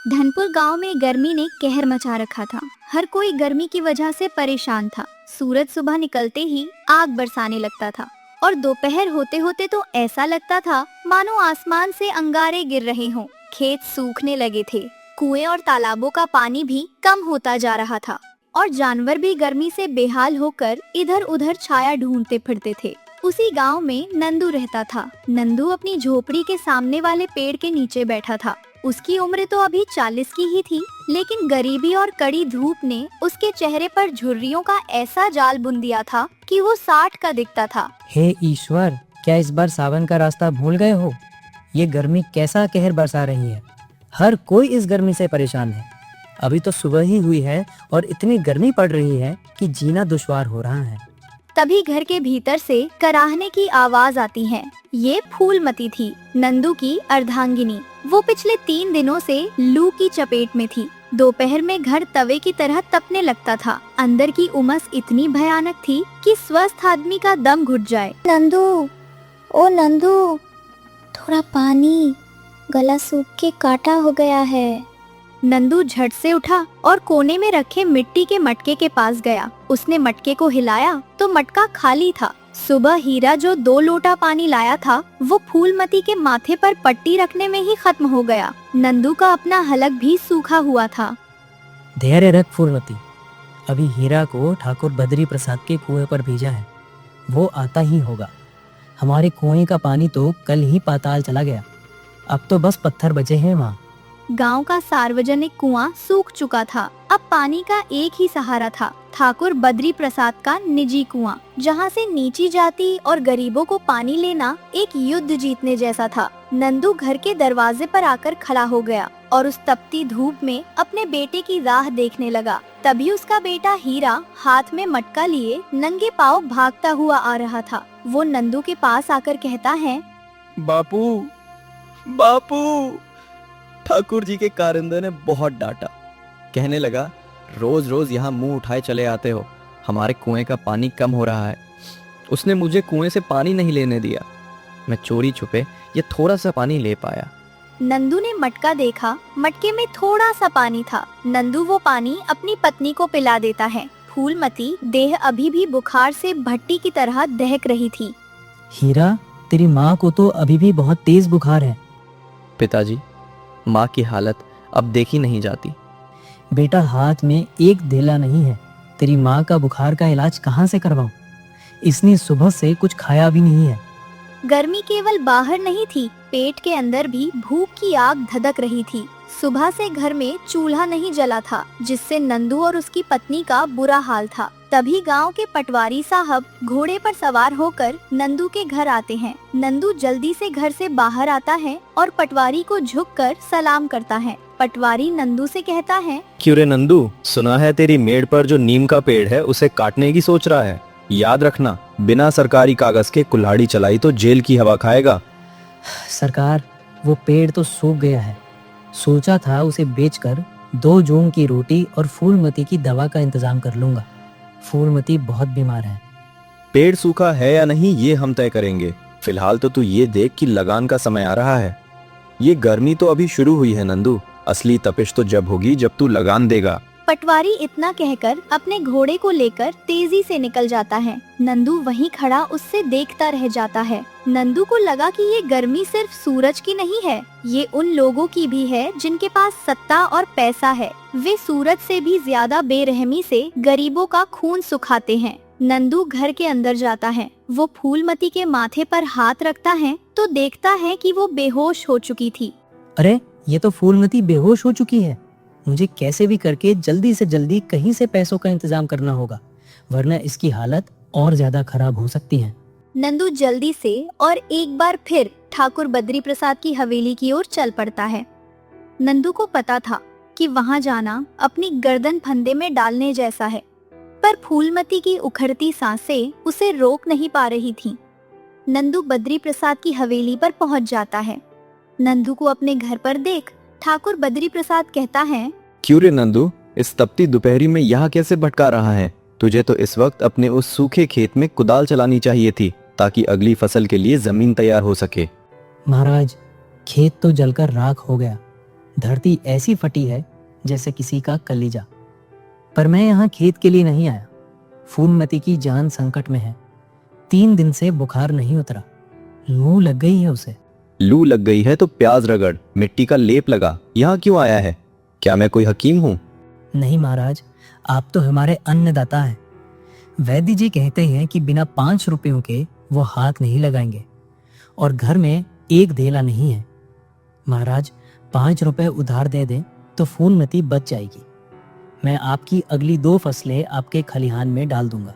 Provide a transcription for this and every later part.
धनपुर गांव में गर्मी ने कहर मचा रखा था। हर कोई गर्मी की वजह से परेशान था। सूरज सुबह निकलते ही आग बरसाने लगता था और दोपहर होते होते तो ऐसा लगता था मानो आसमान से अंगारे गिर रहे हों। खेत सूखने लगे थे, कुएं और तालाबों का पानी भी कम होता जा रहा था और जानवर भी गर्मी से बेहाल होकर इधर उधर छाया ढूंढते फिरते थे। उसी गांव में नंदू रहता था। नंदू अपनी झोपड़ी के सामने वाले पेड़ के नीचे बैठा था। उसकी उम्र तो अभी 40 की ही थी, लेकिन गरीबी और कड़ी धूप ने उसके चेहरे पर झुर्रियों का ऐसा जाल बुन दिया था कि वो 60 का दिखता था। हे ईश्वर, क्या इस बार सावन का रास्ता भूल गए हो? ये गर्मी कैसा कहर बरसा रही है। हर कोई इस गर्मी से परेशान है। अभी तो सुबह ही हुई है और इतनी गर्मी पड़ रही है कि जीना दुश्वार हो रहा है। तभी घर के भीतर से कराहने की आवाज आती है। ये फूलमती थी, नंदू की अर्धांगिनी। वो पिछले 3 दिनों से लू की चपेट में थी। दोपहर में घर तवे की तरह तपने लगता था। अंदर की उमस इतनी भयानक थी कि स्वस्थ आदमी का दम घुट जाए। नंदू, ओ नंदू, थोड़ा पानी, गला सूख के काटा हो गया है। नंदू झट से उठा और कोने में रखे मिट्टी के मटके के पास गया। उसने मटके को हिलाया तो मटका खाली था। सुबह हीरा जो 2 लोटा पानी लाया था वो फूलमती के माथे पर पट्टी रखने में ही खत्म हो गया। नंदू का अपना हलक भी सूखा हुआ था। धैर्य रख फूलमती, अभी हीरा को ठाकुर बद्री प्रसाद के कुएं पर भेजा है। वो आता ही होगा। हमारे कुएं का पानी तो कल ही पाताल चला गया। अब तो बस पत्थर बचे हैं वहाँ। गांव का सार्वजनिक कुआं सूख चुका था। अब पानी का एक ही सहारा था, ठाकुर बद्री प्रसाद का निजी कुआं, जहां से नीची जाति और गरीबों को पानी लेना एक युद्ध जीतने जैसा था। नंदू घर के दरवाजे पर आकर खड़ा हो गया और उस तपती धूप में अपने बेटे की राह देखने लगा। तभी उसका बेटा हीरा हाथ में मटका लिए नंगे पांव भागता हुआ आ रहा था। वो नंदू के पास आकर कहता है, बापू, बापू। ठाकुर जी के कारिंदे ने बहुत डांटा। कहने लगा, रोज रोज यहाँ मुंह उठाए चले आते हो, हमारे कुएं का पानी कम हो रहा है। उसने मुझे कुएं से पानी नहीं लेने दिया। मैं चोरी छुपे ये थोड़ा सा पानी ले पाया। नंदू ने मटका देखा। मटके में थोड़ा सा पानी था। नंदू वो पानी अपनी पत्नी को पिला देता है। फूलमती देह अभी भी बुखार से भट्टी की तरह दहक रही थी। हीरा, तेरी माँ को तो अभी भी बहुत तेज बुखार है। पिताजी, माँ की हालत अब देखी नहीं जाती। बेटा, हाथ में एक धेला नहीं है। तेरी माँ का बुखार का इलाज कहाँ से करवाऊं? इसने सुबह से कुछ खाया भी नहीं है। गर्मी केवल बाहर नहीं थी, पेट के अंदर भी भूख की आग धधक रही थी। सुबह से घर में चूल्हा नहीं जला था, जिससे नंदू और उसकी पत्नी का बुरा हाल था। तभी गांव के पटवारी साहब घोड़े पर सवार होकर नंदू के घर आते हैं। नंदू जल्दी से घर से बाहर आता है और पटवारी को झुककर सलाम करता है। पटवारी नंदू से कहता है, क्यों रे नंदू, सुना है तेरी मेड़ पर जो नीम का पेड़ है उसे काटने की सोच रहा है। याद रखना, बिना सरकारी कागज के कुल्हाड़ी चलाई तो जेल की हवा खाएगा। सरकार, वो पेड़ तो सूख गया है। सोचा था उसे बेचकर 2 जून की रोटी और फूलमती की दवा का इंतजाम कर लूंगा। फूलमती बहुत बीमार है। पेड़ सूखा है या नहीं ये हम तय करेंगे। फिलहाल तो तू ये देख कि लगान का समय आ रहा है। ये गर्मी तो अभी शुरू हुई है नंदू, असली तपिश तो जब होगी जब तू लगान देगा। पटवारी इतना कहकर अपने घोड़े को लेकर तेजी से निकल जाता है। नंदू वहीं खड़ा उससे देखता रह जाता है। नंदू को लगा कि ये गर्मी सिर्फ सूरज की नहीं है, ये उन लोगों की भी है जिनके पास सत्ता और पैसा है। वे सूरज से भी ज्यादा बेरहमी से गरीबों का खून सुखाते हैं। नंदू घर के अंदर जाता है। वो फूलमती के माथे पर हाथ रखता है तो देखता है कि वो बेहोश हो चुकी थी। अरे, ये तो फूलमती बेहोश हो चुकी है। मुझे कैसे भी करके जल्दी से जल्दी कहीं से पैसों का इंतजाम करना होगा, वरना इसकी हालत और ज्यादा खराब हो सकती है। नंदू जल्दी से और एक बार फिर ठाकुर बद्री प्रसाद की हवेली की ओर चल पड़ता है। नंदू को पता था कि वहां जाना अपनी गर्दन फंदे में डालने जैसा है, पर फूलमती की उखड़ती सांसें उसे रोक नहीं पा रही थीं। नंदू बद्री प्रसाद की हवेली पर पहुंच जाता है। नंदू को अपने घर पर देख ठाकुर बद्री प्रसाद कहता है, क्यों रे नंदू, इस तपती दोपहरी में यहाँ कैसे भटका रहा है? तुझे तो इस वक्त अपने उस सूखे खेत में कुदाल चलानी चाहिए थी, ताकि अगली फसल के लिए जमीन तैयार हो सके। महाराज, खेत तो जलकर राख हो गया, धरती ऐसी फटी है जैसे किसी का कलीजा। पर मैं यहाँ खेत के लिए नहीं आया। फूलमती की जान संकट में है। 3 दिन से बुखार नहीं उतरा। लू लग गई है उसे। लू लग गई है तो प्याज रगड़, मिट्टी का लेप लगा। यहाँ क्यों आया है? क्या मैं कोई हकीम हूँ? नहीं महाराज, आप तो हमारे अन्नदाता हैं। वैद्य जी कहते हैं कि बिना 5 रुपयों के वो हाथ नहीं लगाएंगे, और घर में एक धेला नहीं है। महाराज, 5 रुपए उधार दे दें तो फूलमती बच जाएगी। मैं आपकी अगली 2 फसलें आपके खलिहान में डाल दूंगा।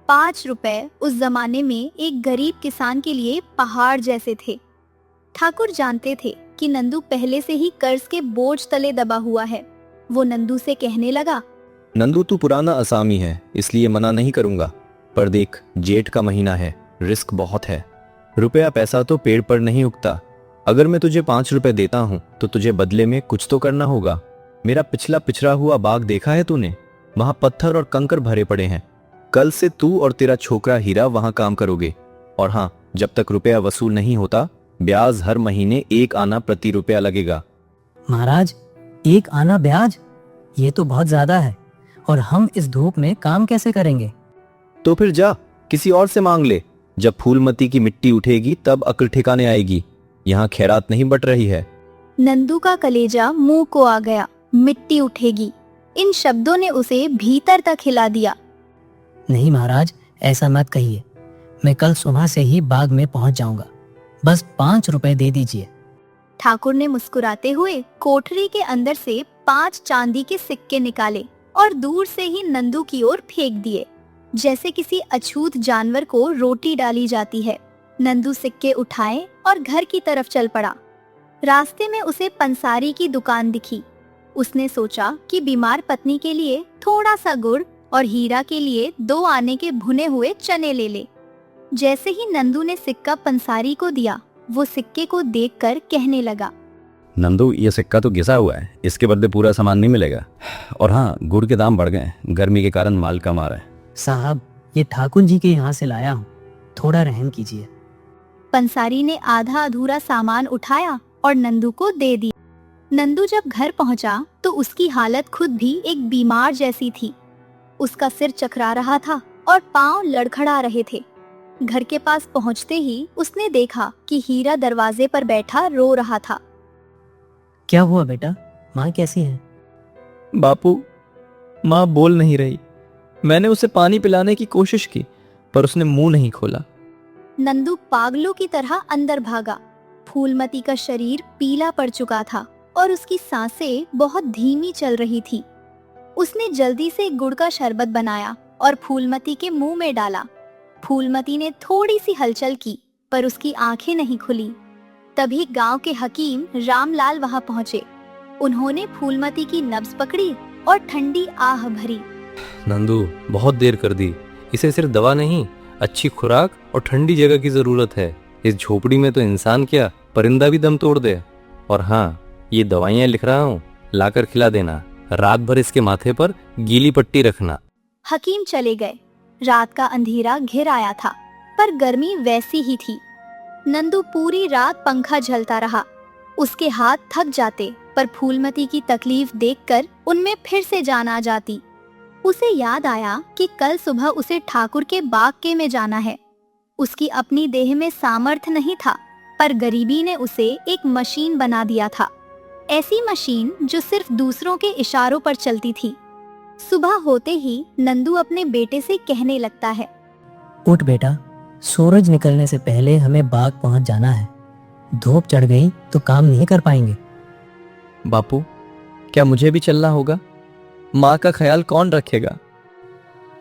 5 रुपए उस जमाने में एक गरीब किसान के लिए पहाड़ जैसे थे। ठाकुर जानते थे कि नंदू पहले से ही कर्ज के बोझ तले दबा हुआ है। वो नंदू से कहने लगा, नंदू, तू पुराना असामी है, इसलिए मना नहीं करूंगा। पर देख, जेठ का महीना है, रिस्क बहुत है। रुपया पैसा तो पेड़ पर नहीं उगता। अगर मैं तुझे 5 रुपए देता हूँ तो तुझे बदले में कुछ तो करना होगा। मेरा पिछला पिछड़ा हुआ बाग देखा है तूने? वहां पत्थर और कंकर भरे पड़े हैं। कल से तू और तेरा छोकरा हीरा वहां काम करोगे। और हाँ, जब तक रुपया वसूल नहीं होता, ब्याज हर महीने 1 आना प्रति रुपया लगेगा। महाराज, 1 आना ब्याज? ये तो बहुत ज्यादा है, और हम इस धूप में काम कैसे करेंगे? तो फिर जा, किसी और से मांग ले। जब फूलमती की मिट्टी उठेगी तब अक्ल ठिकाने आएगी। यहाँ खैरात नहीं बट रही है। नंदू का कलेजा मुंह को आ गया। मिट्टी उठेगी, इन शब्दों ने उसे भीतर तक हिला दिया। नहीं महाराज, ऐसा मत कहिए। मैं कल सुबह से ही बाग में पहुंच जाऊंगा। बस 5 रुपए दे दीजिए। ठाकुर ने मुस्कुराते हुए कोठरी के अंदर से 5 चांदी के सिक्के निकाले और दूर से ही नंदू की ओर फेंक दिए, जैसे किसी अछूत जानवर को रोटी डाली जाती है। नंदू सिक्के उठाए और घर की तरफ चल पड़ा। रास्ते में उसे पंसारी की दुकान दिखी। उसने सोचा कि बीमार पत्नी के लिए थोड़ा सा गुड़ और हीरा के लिए 2 आने के भुने हुए चने ले ले। जैसे ही नंदू ने सिक्का पंसारी को दिया, वो सिक्के को देखकर कहने लगा, नंदू, ये सिक्का तो घिसा हुआ है, इसके बदले पूरा सामान नहीं मिलेगा। और हाँ, गुड़ के दाम बढ़ गए, गर्मी के कारण माल कम आ रहा है। साहब, ये ठाकुर जी के यहाँ से लाया हूँ, थोड़ा रहम कीजिए। पंसारी ने आधा अधूरा सामान उठाया और नंदू को दे दिया। नंदू जब घर पहुंचा तो उसकी हालत खुद भी एक बीमार जैसी थी। उसका सिर चकरा रहा था और पांव लड़खड़ा रहे थे। घर के पास पहुंचते ही उसने देखा कि हीरा दरवाजे पर बैठा रो रहा था। क्या हुआ बेटा, माँ कैसी है? बापू, माँ बोल नहीं रही। मैंने उसे पानी पिलाने की कोशिश की, पर उसने मुंह नहीं खोला। नंदू पागलों की तरह अंदर भागा। फूलमती का शरीर पीला पड़ चुका था और उसकी सांसें बहुत धीमी चल रही थी। उसने जल्दी से गुड़ का शरबत बनाया और फूलमती के मुंह में डाला। फूलमती ने थोड़ी सी हलचल की, पर उसकी आंखें नहीं खुली। तभी गांव के हकीम रामलाल वहां पहुंचे। उन्होंने फूलमती की नब्ज पकड़ी और ठंडी आह भरी। नंदू, बहुत देर कर दी। इसे सिर्फ दवा नहीं, अच्छी खुराक और ठंडी जगह की जरूरत है। इस झोपड़ी में तो इंसान क्या, परिंदा भी दम तोड़ दे। और हाँ, ये दवाइयाँ लिख रहा हूँ, लाकर खिला देना। रात भर इसके माथे पर गीली पट्टी रखना। हकीम चले गए। रात का अंधेरा घिर आया था, पर गर्मी वैसी ही थी। नंदू पूरी रात पंखा झलता रहा। उसके हाथ थक जाते, पर फूलमती की तकलीफ देखकर उनमें फिर से जान आ जाती। उसे याद आया कि कल सुबह उसे ठाकुर के बाग के में जाना है। उसकी अपनी देह में सामर्थ्य नहीं था, पर गरीबी ने उसे एक मशीन बना दिया था। ऐसी मशीन जो सिर्फ दूसरों के इशारों पर चलती थी। सुबह होते ही नंदू अपने बेटे से कहने लगता है, उठ बेटा, सूरज निकलने से पहले हमें बाग पहुंच जाना है। धूप चढ़ गई तो काम नहीं कर पाएंगे। बापू, क्या मुझे भी चलना होगा? माँ का ख्याल कौन रखेगा?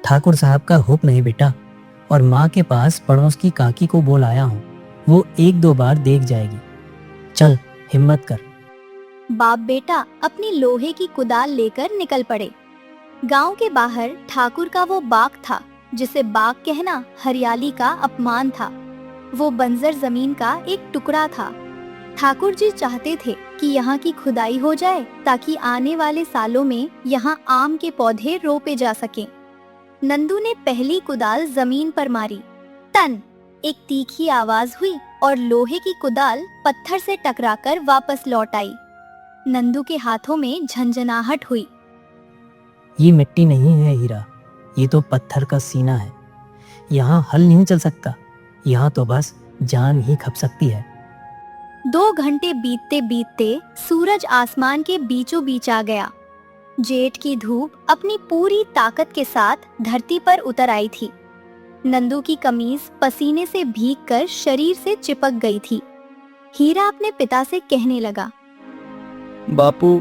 ठाकुर साहब का हुक्म नहीं बेटा, और माँ के पास पड़ोस की काकी को बोल आया हूँ। वो 1-2 बार देख जाएगी। चल, हिम्मत कर। बाप बेटा अपनी लोहे की कुदाल लेकर निकल पड़े। गांव के बाहर ठाकुर का वो बाग था, जिसे बाग कहना हरियाली का अपमान था। वो बंजर जमीन का एक टुकड़ा था। ठाकुर जी चाहते थे कि यहाँ की खुदाई हो जाए, ताकि आने वाले सालों में यहाँ आम के पौधे रोपे जा सकें। नंदू ने पहली कुदाल जमीन पर मारी। तन, एक तीखी आवाज हुई और लोहे की कुदाल पत्थर से टकराकर वापस लौट आई। नंदू के हाथों में झंझनाहट हुई। ये मिट्टी नहीं है हीरा, ये तो पत्थर का सीना है। यहाँ हल नहीं चल सकता, यहाँ तो बस जान ही खप सकती है। 2 घंटे बीतते बीतते सूरज आसमान के बीचों बीच आ गया। जेठ की धूप अपनी पूरी ताकत के साथ धरती पर उतर आई थी। नंदू की कमीज पसीने से भीगकर शरीर से चिपक गई थी। हीरा अपने पिता से कहने लगा, बापू,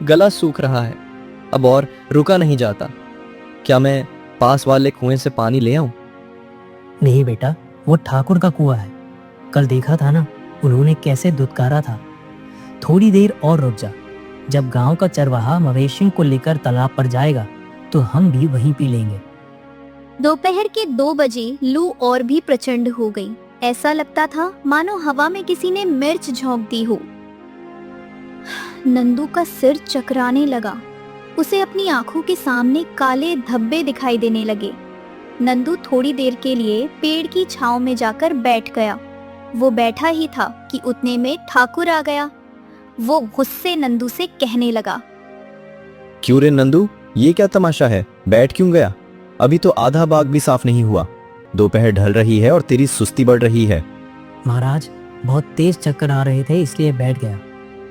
गला सूख रहा है, अब और रुका नहीं जाता। क्या मैं पास वाले कुएं से पानी ले आऊं? नहीं बेटा, वो ठाकुर का कुआं है। कल देखा था ना उन्होंने कैसे दुत्कारा था। थोड़ी देर और रुक जा, जब गांव का चरवाहा मवेशियों को लेकर तालाब पर जाएगा तो हम भी वहीं पी लेंगे। दोपहर के 2 बजे लू और भी प्रचंड हो गई। ऐसा लगता था मानो हवा में किसी ने मिर्च झोंक दी हो। नंदू का सिर चकराने लगा। उसे अपनी आंखों के सामने काले धब्बे दिखाई देने लगे। नंदू थोड़ी देर के लिए पेड़ की छांव में जाकर बैठ गया। वो बैठा ही था कि उतने में ठाकुर आ गया। वो गुस्से नंदू से कहने लगा, क्यों रे नंदू, ये क्या तमाशा है? बैठ क्यों गया? अभी तो आधा बाग भी साफ नहीं हुआ। दोपहर ढल रही है और तेरी सुस्ती बढ़ रही है। महाराज, बहुत तेज चक्कर आ रहे थे इसलिए बैठ गया।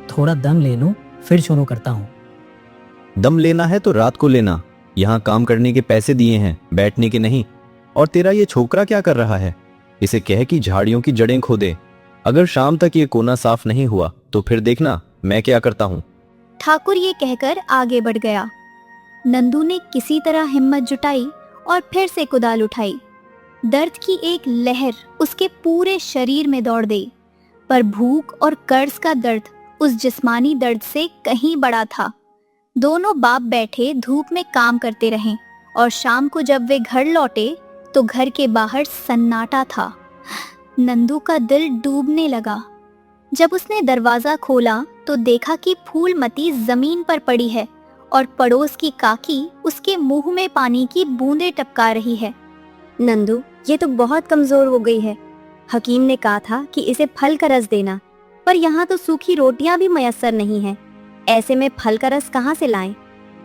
थोड़ा दम ले लूं फिर शुरू करता हूँ। दम लेना है तो रात को लेना। यहाँ काम करने के पैसे दिए हैं, बैठने के नहीं। और तेरा ये छोकरा क्या कर रहा है? इसे कह कि झाड़ियों की जड़ें खोदे। अगर शाम तक ये कोना साफ नहीं हुआ तो फिर देखना मैं क्या करता हूँ। ठाकुर ये कहकर आगे बढ़ गया। नंदू ने किसी तरह हिम्मत जुटाई और फिर से कुदाल उठाई। दर्द की एक लहर उसके पूरे शरीर में दौड़ गई, पर भूख और कर्ज का दर्द उस जिस्मानी दर्द से कहीं बड़ा था। दोनों बाप बैठे धूप में काम करते रहे और शाम को जब वे घर लौटे तो घर के बाहर सन्नाटा था। नंदू का दिल डूबने लगा। जब उसने दरवाजा खोला तो देखा कि फूलमती जमीन पर पड़ी है और पड़ोस की काकी उसके मुंह में पानी की बूंदें टपका रही है। नंदू, ये तो बहुत कमजोर हो गई है। हकीम ने कहा था कि इसे फल का रस देना, पर यहाँ तो सूखी रोटियां भी मयस्सर नहीं है। ऐसे में फल का रस कहाँ से लाएं?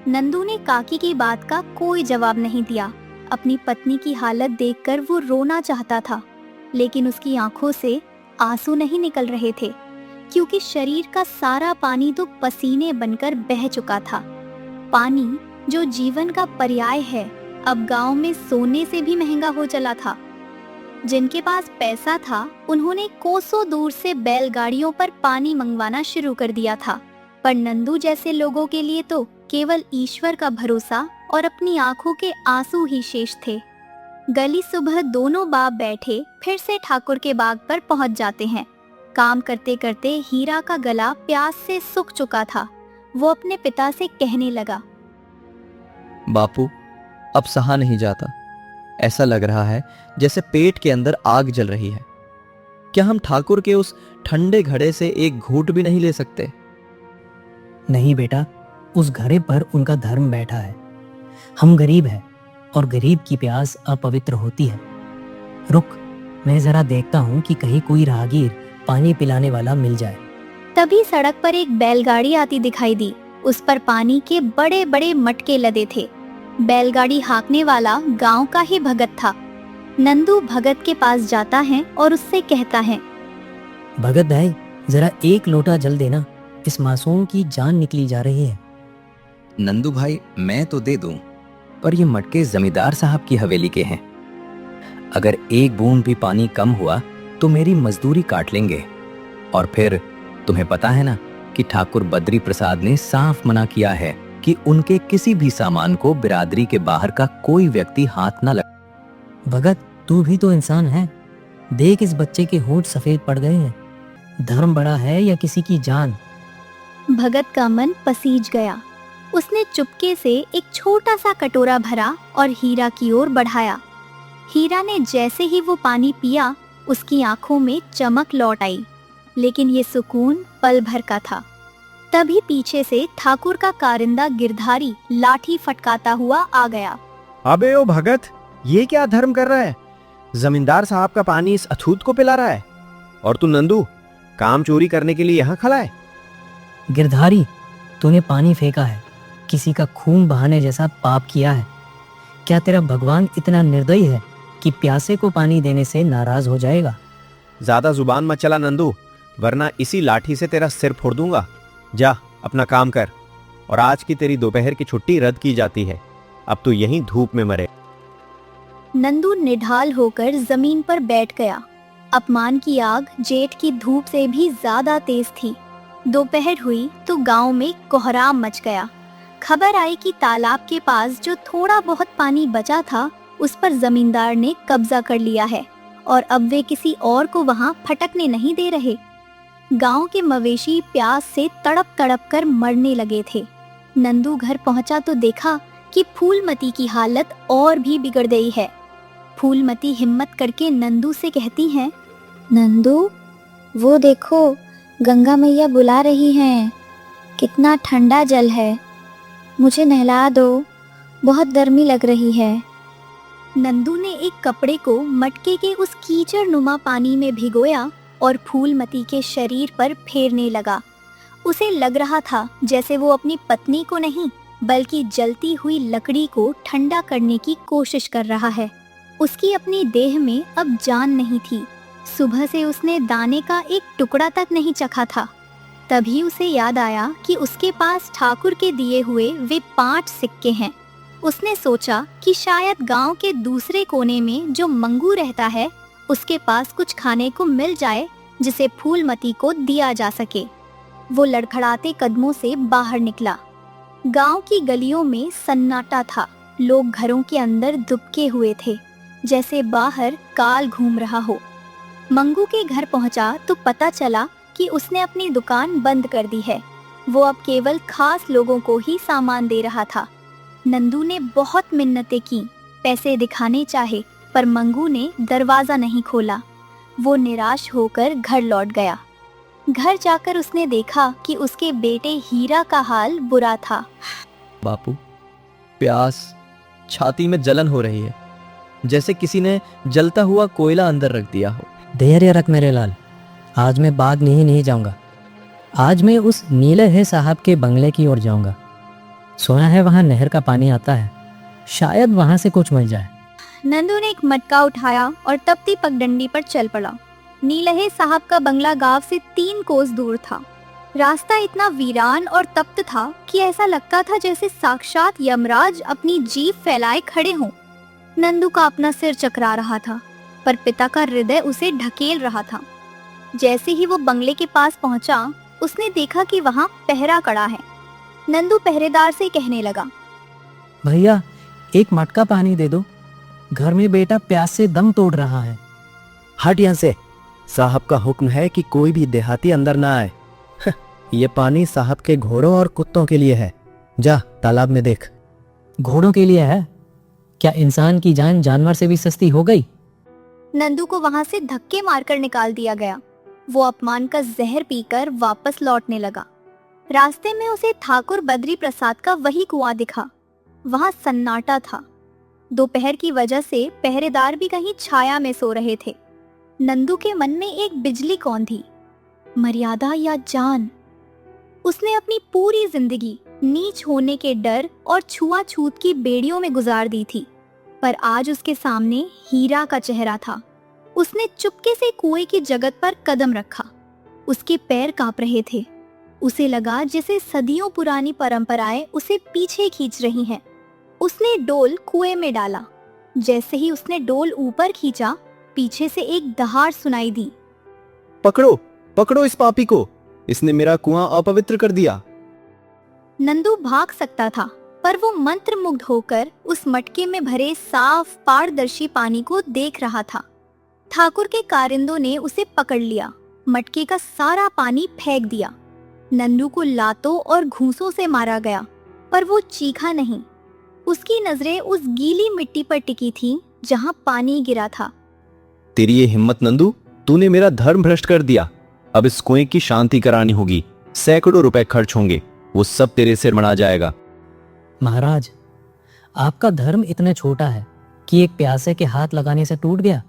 नंदू ने काकी की बात का कोई जवाब नहीं दिया। अपनी पत्नी की हालत देखकर वो रोना चाहता था, लेकिन उसकी आंखों से आंसू नहीं निकल रहे थे, क्योंकि शरीर का सारा पानी तो पसीने बनकर बह चुका था। पानी जो जीवन का पर्याय है, अब गांव में सोने से भी महंगा हो चला था। जिनके पास पैसा था उन्होंने कोसों दूर से बैलगाड़ियों पर पानी मंगवाना शुरू कर दिया था, पर नंदू जैसे लोगों के लिए तो केवल ईश्वर का भरोसा और अपनी आंखों के आंसू ही शेष थे। गली सुबह दोनों बाप बैठे फिर से ठाकुर के बाग पर पहुंच जाते हैं। काम करते करते हीरा का गला प्यास से सूख चुका था। वो अपने पिता से कहने लगा, बापू, अब सहा नहीं जाता। ऐसा लग रहा है जैसे पेट के अंदर आग जल रही है। क्या हम ठाकुर के उस ठंडे घड़े से एक घूंट भी नहीं ले सकते? नहीं बेटा, उस घड़े पर उनका धर्म बैठा है। हम गरीब हैं और गरीब की प्यास अपवित्र होती है। रुक, मैं जरा देखता हूँ कि कहीं कोई राहगीर पानी पिलाने वाला मिल जाए। तभी सड़क पर एक बैलगाड़ी आती दिखाई दी। उस पर पानी के बड़े बड़े मटके लदे थे। बैलगाड़ी हाँकने वाला गांव का ही भगत था। नंदू भगत के पास जाता है और उससे कहता है, भगत भाई, जरा एक लोटा जल देना, इस मासूम की जान निकली जा रही है। नंदू भाई, मैं तो दे दूं, पर ये मटके जमींदार साहब की हवेली के हैं। अगर एक बूंद भी पानी कम हुआ तो मेरी मजदूरी काट लेंगे। और फिर तुम्हें पता है ना कि ठाकुर बद्री प्रसाद ने साफ मना किया है कि उनके किसी भी सामान को बिरादरी के बाहर का कोई व्यक्ति हाथ न लगा। भगत, तू भी तो इंसान है। देख, इस बच्चे के होंठ सफेद पड़ गए हैं। धर्म बड़ा है या किसी की जान? भगत का मन पसीज गया। उसने चुपके से एक छोटा सा कटोरा भरा और हीरा की ओर बढ़ाया। हीरा ने जैसे ही वो पानी पिया, उसकी आंखों में चमक लौट आई, लेकिन ये सुकून पल भर का था। तभी पीछे से ठाकुर का कारिंदा गिरधारी लाठी फटकाता हुआ आ गया। अबे ओ भगत, ये क्या धर्म कर रहा है? जमींदार साहब का पानी इस अछूत को पिला रहा है, और तू नंदू काम चोरी करने के लिए यहाँ खड़ा है। गिरधारी, तूने पानी फेंका है, किसी का खून बहाने जैसा पाप किया है। क्या तेरा भगवान इतना निर्दयी है कि प्यासे को पानी देने से नाराज हो जाएगा? ज्यादा जुबान मत चला नंदू, वरना इसी लाठी से तेरा सिर फोड़ दूंगा। जा अपना काम कर, और आज की तेरी दोपहर की छुट्टी रद्द की जाती है। अब तू यहीं धूप में मरे। नंदू निढाल होकर जमीन पर बैठ गया। अपमान की आग जेठ की धूप से भी ज्यादा तेज थी। दोपहर हुई तो गांव में कोहराम मच गया। खबर आई कि तालाब के पास जो थोड़ा बहुत पानी बचा था उस पर जमींदार ने कब्जा कर लिया है और अब वे किसी और को वहां फटकने नहीं दे रहे। गांव के मवेशी प्यास से तड़प तड़प कर मरने लगे थे। नंदू घर पहुंचा तो देखा कि फूलमती की हालत और भी बिगड़ गई है। फूलमती हिम्मत करके नंदू से कहती हैं, नंदू, वो देखो, गंगा मैया बुला रही हैं। कितना ठंडा जल है, मुझे नहला दो, बहुत गर्मी लग रही है। नंदू ने एक कपड़े को मटके के उस कीचड़ नुमा पानी में भिगोया और फूलमती के शरीर पर फेरने लगा। उसे लग रहा था जैसे वो अपनी पत्नी को नहीं बल्कि जलती हुई लकड़ी को ठंडा करने की कोशिश कर रहा है। उसकी अपनी देह में अब जान नहीं थी। सुबह से उसने दाने का एक टुकड़ा तक नहीं चखा था। तभी उसे याद आया कि उसके पास ठाकुर के दिए हुए वे 5 सिक्के हैं। उसने सोचा कि शायद गांव के दूसरे कोने में जो मंगू रहता है उसके पास कुछ खाने को मिल जाए जिसे फूलमती को दिया जा सके। वो लड़खड़ाते कदमों से बाहर निकला। गांव की गलियों में सन्नाटा था। लोग घरों के अंदर दुबके हुए थे, जैसे बाहर काल घूम रहा हो। मंगू के घर पहुंचा तो पता चला कि उसने अपनी दुकान बंद कर दी है। वो अब केवल खास लोगों को ही सामान दे रहा था। नंदू ने बहुत मिन्नतें की, पैसे दिखाने चाहे, पर मंगू ने दरवाजा नहीं खोला। वो निराश होकर घर लौट गया। घर जाकर उसने देखा कि उसके बेटे हीरा का हाल बुरा था। बापू, प्यास, छाती में जलन हो रही है, जैसे किसी ने जलता हुआ कोयला अंदर रख दिया हो। धैर्य रख मेरे लाल, आज मैं बाग नहीं जाऊंगा। आज मैं उस नीले है साहब के बंगले की ओर जाऊंगा। सुना है वहां नहर का पानी आता है, शायद वहां से कुछ मिल जाए। नंदू ने एक मटका उठाया और तपती पगडंडी पर चल पड़ा। नीलहे साहब का बंगला गांव से 3 कोस दूर था। रास्ता इतना वीरान और तप्त था कि ऐसा लगता था जैसे साक्षात यमराज अपनी जीभ फैलाए खड़े हों। नंदू का अपना सिर चकरा रहा था, पर पिता का हृदय उसे ढकेल रहा था। जैसे ही वो बंगले के पास पहुंचा, उसने देखा कि वहां पहरा कड़ा है। नंदू पहरेदार से कहने लगा, भैया, एक मटका पानी दे दो, घर में बेटा प्यास से दम तोड़ रहा है। हट यहाँ से, साहब का हुक्म है कि कोई भी देहाती अंदर ना आए। ये पानी साहब के घोड़ों और कुत्तों के लिए है। जा तालाब में देख। घोड़ों के लिए है? क्या इंसान की जान जानवर से भी सस्ती हो गई? नंदू को वहां से धक्के मारकर निकाल दिया गया। वो अपमान का जहर पीकर वापस लौटने लगा। रास्ते में उसे ठाकुर बद्री प्रसाद का वही कुआं दिखा। वहां सन्नाटा था। दोपहर की वजह से पहरेदार भी कहीं छाया में सो रहे थे। नंदू के मन में एक बिजली कौंधी, मर्यादा या जान। उसने अपनी पूरी जिंदगी नीच होने के डर और छुआछूत की बेड़ियों में गुजार दी थी, पर आज उसके सामने हीरा का चेहरा था। उसने चुपके से कुएं की जगत पर कदम रखा। उसके पैर कांप रहे थे। उसे लगा जैसे सदियों पुरानी परंपराएं उसे पीछे खींच रही हैं। उसने डोल कुएं में डाला। जैसे ही उसने डोल ऊपर खींचा, पीछे से एक दहाड़ सुनाई दी। पकड़ो, पकड़ो इस पापी को, इसने मेरा कुआं अपवित्र कर दिया। नंदू भाग सकता था, पर वो मंत्रमुग्ध होकर उस मटके में भरे साफ पारदर्शी पानी को देख रहा था। ठाकुर के कारिंदों ने उसे पकड़ लिया, मटके का सारा पानी फेंक दिया। नंदू को लातों और घूंसों से मारा गया, पर वो चीखा नहीं। उसकी नजरें उस गीली मिट्टी पर टिकी थीं, जहां पानी गिरा था। तेरी ये हिम्मत नंदू, तूने मेरा धर्म भ्रष्ट कर दिया। अब इस कुएं की शांति करानी होगी। सैकड़ों रुपए खर्च होंगे, वो सब तेरे सिर मना जाएगा। महाराज, आपका धर्म इतना छोटा है कि एक प्यासे के हाथ लगाने से टूट गया।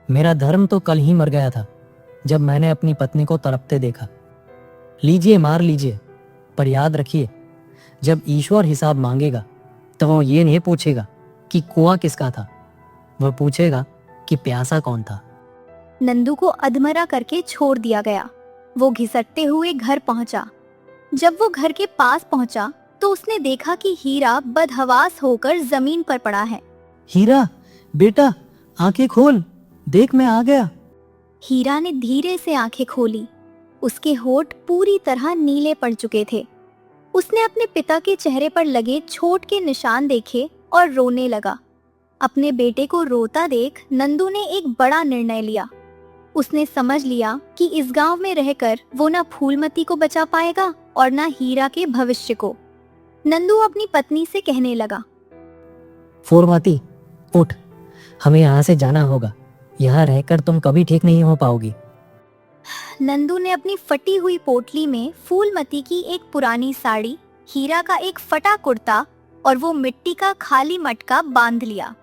मेरा धर्म तो कल ही मर गया था, जब मैंने अपनी पत्नी को तड़पते देखा। लीजिए, मार लीजिए, पर याद रखिए, जब ईश्वर हिसाब मांगेगा तो वो ये नहीं पूछेगा कि कुआं किसका था, वह पूछेगा कि प्यासा कौन था। नंदू को अधमरा करके छोड़ दिया गया। वो घिसटते हुए घर पहुंचा। जब वो घर के पास पहुंचा तो उसने देखा कि हीरा बदहवास होकर जमीन पर पड़ा है। हीरा बेटा, आंखें खोल, देख मैं आ गया। हीरा ने धीरे से आंखें खोली। उसके होठ पूरी तरह नीले पड़ चुके थे। उसने अपने पिता के चेहरे पर लगे चोट के निशान देखे और रोने लगा। अपने बेटे को रोता देख नंदू ने एक बड़ा निर्णय लिया। उसने समझ लिया कि इस गांव में रहकर वो ना फूलमती को बचा पाएगा और ना हीरा के भविष्य को। नंदू अपनी पत्नी से कहने लगा, फूलमती उठ, हमें यहाँ से जाना होगा। यहाँ रहकर तुम कभी ठीक नहीं हो पाओगी। नंदू ने अपनी फटी हुई पोटली में फूलमती की एक पुरानी साड़ी, हीरा का एक फटा कुर्ता और वो मिट्टी का खाली मटका बांध लिया।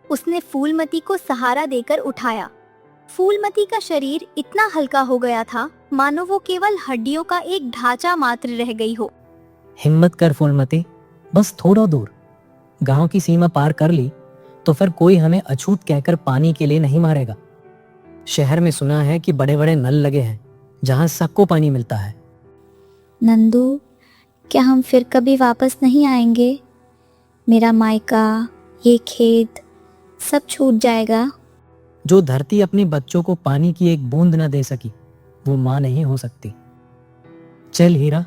उसने फूलमती को सहारा देकर उठाया। फूलमती का शरीर इतना हल्का हो गया था मानो वो केवल हड्डियों का एक ढांचा मात्र रह गई हो। हिम्मत कर फूलमती, बस थोड़ा दूर। गांव की सीमा पार कर ली तो फिर कोई हमें अछूत कहकर पानी के लिए नहीं मारेगा। शहर में सुना है कि बड़े बड़े नल लगे हैं जहां सबको पानी मिलता है। नंदू, क्या हम फिर कभी वापस नहीं आएंगे? मेरा मायका, ये खेत सब छूट जाएगा। जो धरती अपने बच्चों को पानी की एक बूंद न दे सकी, वो माँ नहीं हो सकती। चल हीरा।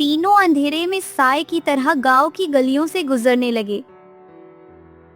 तीनों अंधेरे में साए की तरह गांव की गलियों से गुजरने लगे।